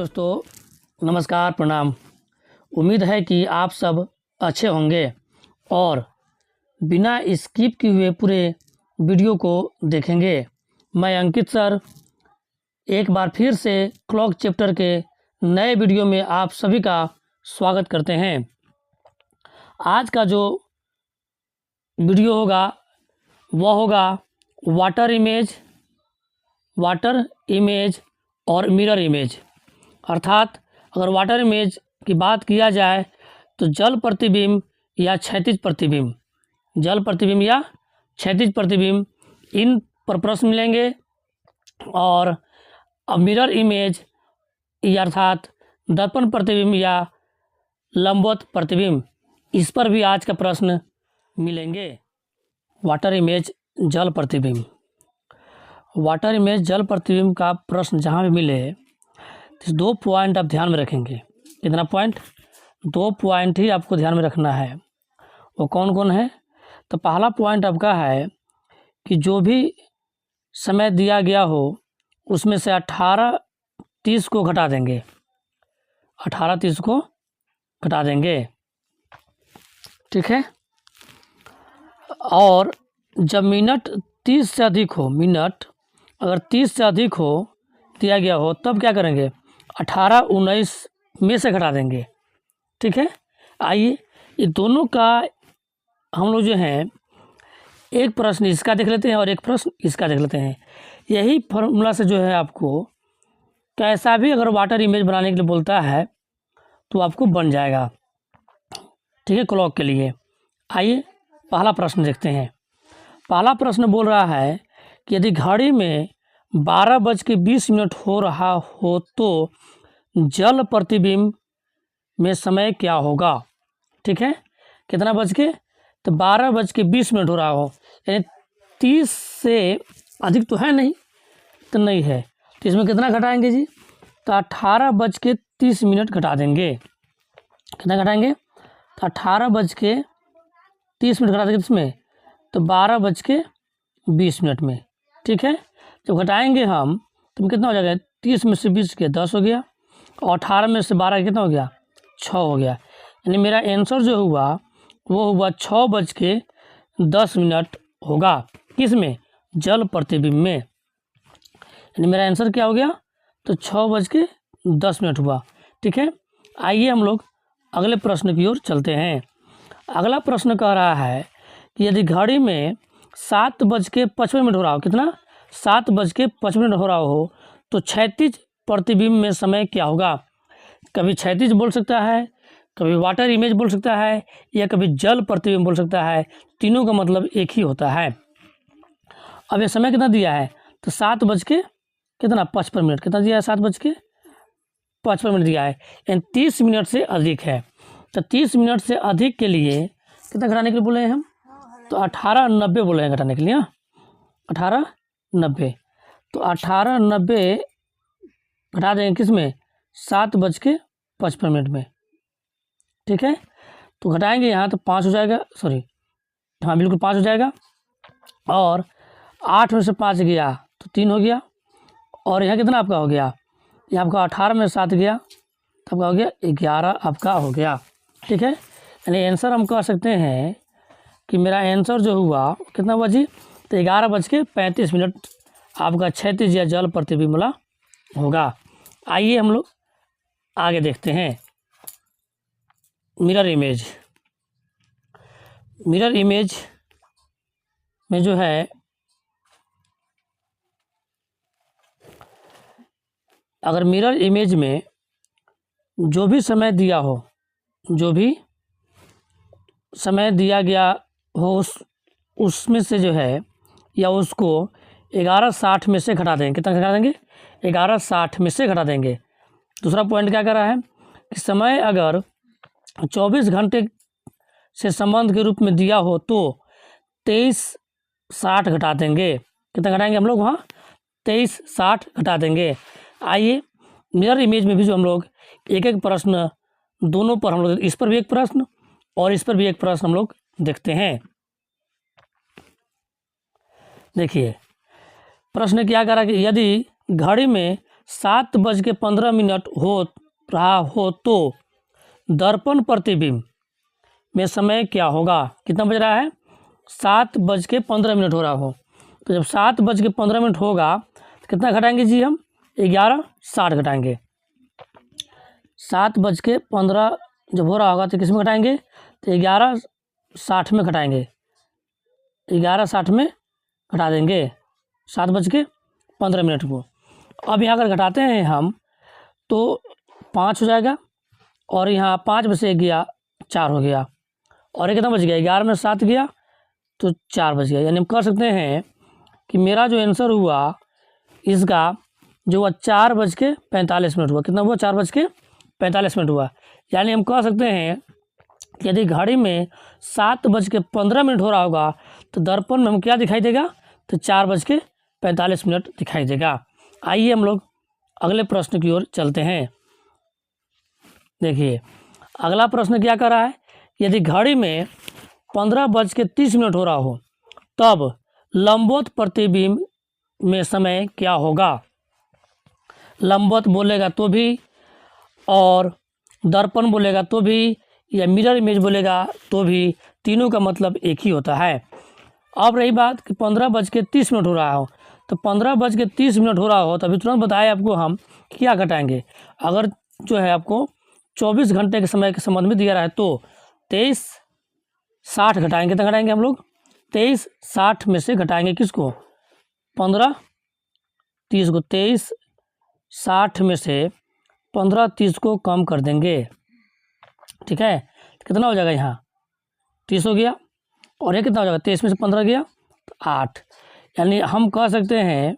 दोस्तों नमस्कार प्रणाम। उम्मीद है कि आप सब अच्छे होंगे और बिना स्किप किए हुए पूरे वीडियो को देखेंगे। मैं अंकित सर एक बार फिर से क्लॉक चैप्टर के नए वीडियो में आप सभी का स्वागत करते हैं। आज का जो वीडियो होगा वह होगा वाटर इमेज और मिरर इमेज। अर्थात अगर वाटर इमेज की बात किया जाए तो जल प्रतिबिंब या क्षैतिज प्रतिबिंब, इन पर प्रश्न मिलेंगे। और मिरर इमेज या अर्थात दर्पण प्रतिबिंब या लंबवत प्रतिबिंब, इस पर भी आज का प्रश्न मिलेंगे। वाटर इमेज जल प्रतिबिंब, जल प्रतिबिंब का प्रश्न जहाँ भी मिले तो 2 पॉइंट आप ध्यान में रखेंगे। कितना पॉइंट? 2 पॉइंट ही आपको ध्यान में रखना है। वो कौन कौन है? तो पहला पॉइंट आपका है कि जो भी समय दिया गया हो उसमें से 18:30 को घटा देंगे। 18:30 को घटा देंगे, ठीक है। और जब मिनट 30 से अधिक हो, मिनट अगर 30 से अधिक हो दिया गया हो तब क्या करेंगे? 18:19 में से घटा देंगे, ठीक है। आइए ये दोनों का हम लोग जो हैं एक प्रश्न इसका देख लेते हैं और एक प्रश्न इसका देख लेते हैं। यही फॉर्मूला से जो है आपको कैसा भी अगर वाटर इमेज बनाने के लिए बोलता है तो आपको बन जाएगा, ठीक है, क्लॉक के लिए। आइए पहला प्रश्न देखते हैं। पहला प्रश्न बोल रहा है कि यदि घड़ी में 12:20 हो रहा हो तो जल प्रतिबिंब में समय क्या होगा, ठीक है। कितना बज के? तो 12:20 हो रहा हो, यानी 30 से अधिक तो है नहीं, तो नहीं है, तो इसमें कितना घटाएंगे जी? तो 18:30 घटा देंगे। कितना घटाएंगे? तो 18:30 घटा देंगे इसमें, तो 12:20 में, ठीक है। जब घटाएंगे हम तो कितना हो जाएगा? 30 में से 20 के 10 हो गया और 18 में से 12 कितना हो गया? 6 हो गया। यानी मेरा आंसर जो हुआ वो हुआ 6:10 होगा। किस में? जल प्रतिबिंब में। यानी मेरा आंसर क्या हो गया? तो 6:10 हुआ, ठीक है। आइए हम लोग अगले प्रश्न की ओर चलते हैं। अगला प्रश्न कह रहा है कि यदि घड़ी में 7:55 हो रहा हो, कितना? 7:55 हो रहा हो तो क्षैतिज प्रतिबिंब में समय क्या होगा? कभी क्षैतिज बोल सकता है, कभी वाटर इमेज बोल सकता है, या कभी जल प्रतिबिंब बोल सकता है। तीनों का मतलब एक ही होता है। अब ये समय कितना दिया है? तो 7:55 कितना दिया है? 7:55 दिया है, यानी 30 मिनट से अधिक है। तो 30 मिनट से अधिक के लिए कितना घटाने के लिए बोले हैं हम? तो 18:90 बोले हैं घटाने के लिए। 18:90, तो 18:90 घटा देंगे किस में? 7:55 में, ठीक है। तो घटाएंगे यहाँ तो 5 हो जाएगा, सॉरी हाँ बिल्कुल 5 हो जाएगा। और 8 में से 5 गया तो 3 हो गया। और यहाँ कितना आपका हो गया? यहाँ आपका 18 में 7 गया तो आपका हो गया 11 आपका हो गया, ठीक है। यानी आंसर हम कह सकते हैं कि मेरा आंसर जो हुआ कितना हुआ जी? तो 11:35 आपका क्षैतिज या जल प्रतिबिंब वाला होगा। आइए हम लोग आगे देखते हैं। मिरर इमेज में जो है अगर मिरर इमेज में जो भी समय दिया हो, जो भी समय दिया गया हो उसमें से जो है या उसको 11:60 में से घटा देंगे। कितना घटा देंगे? 11:60 में से घटा देंगे। दूसरा पॉइंट क्या कर रहा है कि समय अगर 24 घंटे से संबंध के रूप में दिया हो तो 23:60 घटा देंगे। कितना घटाएंगे हम लोग? वहाँ 23:60 घटा देंगे। आइए मिरर इमेज में भी जो हम लोग एक एक प्रश्न दोनों पर हम लोग, इस पर भी एक प्रश्न और इस पर भी एक प्रश्न हम लोग देखते हैं। देखिए प्रश्न क्या करा कि यदि घड़ी में 7:15 हो रहा हो तो दर्पण प्रतिबिंब में समय क्या होगा? कितना बज रहा है? 7:15 हो रहा हो। तो जब 7:15 होगा तो कितना घटाएंगे जी हम? 11:60 घटाएंगे। 7:15 जब हो रहा होगा तो किस में घटाएंगे? तो 11:60 में घटाएंगे। 11:60 में घटा देंगे 7:15 को। अब यहाँ अगर घटाते हैं हम तो 5 हो जाएगा और यहाँ 5 में से 1 गया 4 हो गया और ये कितना बच गया? 11 में 7 गया तो 4 बच गया। यानी हम कह सकते हैं कि मेरा जो आंसर हुआ इसका जो हुआ 4:45 हुआ। कितना हुआ? 4:45 हुआ। यानी हम कह सकते हैं कि यदि घड़ी में 7:15 हो रहा होगा तो दर्पण में हम क्या दिखाई देगा? तो 4:45 दिखाई देगा। आइए हम लोग अगले प्रश्न की ओर चलते हैं। देखिए अगला प्रश्न क्या कर रहा है? यदि घड़ी में 15:30 हो रहा हो तब लंबवत प्रतिबिंब में समय क्या होगा? लंबवत बोलेगा तो भी और दर्पण बोलेगा तो भी या मिरर इमेज बोलेगा तो भी, तीनों का मतलब एक ही होता है। अब रही बात कि 15:30 हो रहा हो तो 15:30 हो रहा हो तो अभी तुरंत बताए आपको हम क्या घटाएंगे। अगर जो है आपको 24 घंटे के समय के संबंध में दिया रहा है तो 23:60 घटाएंगे। तो घटाएंगे हम लोग 23:60 में से घटाएंगे किसको? 15:30 को। 23:60 में से 15:30 को कम कर देंगे। ठीक है, तो कितना हो जाएगा? यहाँ 30 हो गया और ये कितना हो जाएगा? 23 में से 15 गया तो 8। यानी हम कह सकते हैं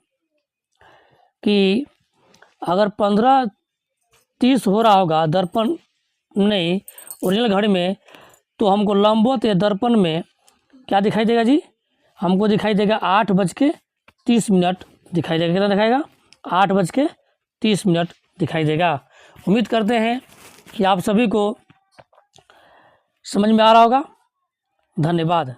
कि अगर 15:30 हो रहा होगा दर्पण नहीं ओरिजिनल घड़ी में तो हमको लंबवत या दर्पण में क्या दिखाई देगा जी? हमको दिखाई देगा 8:30 दिखाई देगा। कितना दिखाएगा? 8:30 दिखाई देगा। उम्मीद करते हैं कि आप सभी को समझ में आ रहा होगा। धन्यवाद।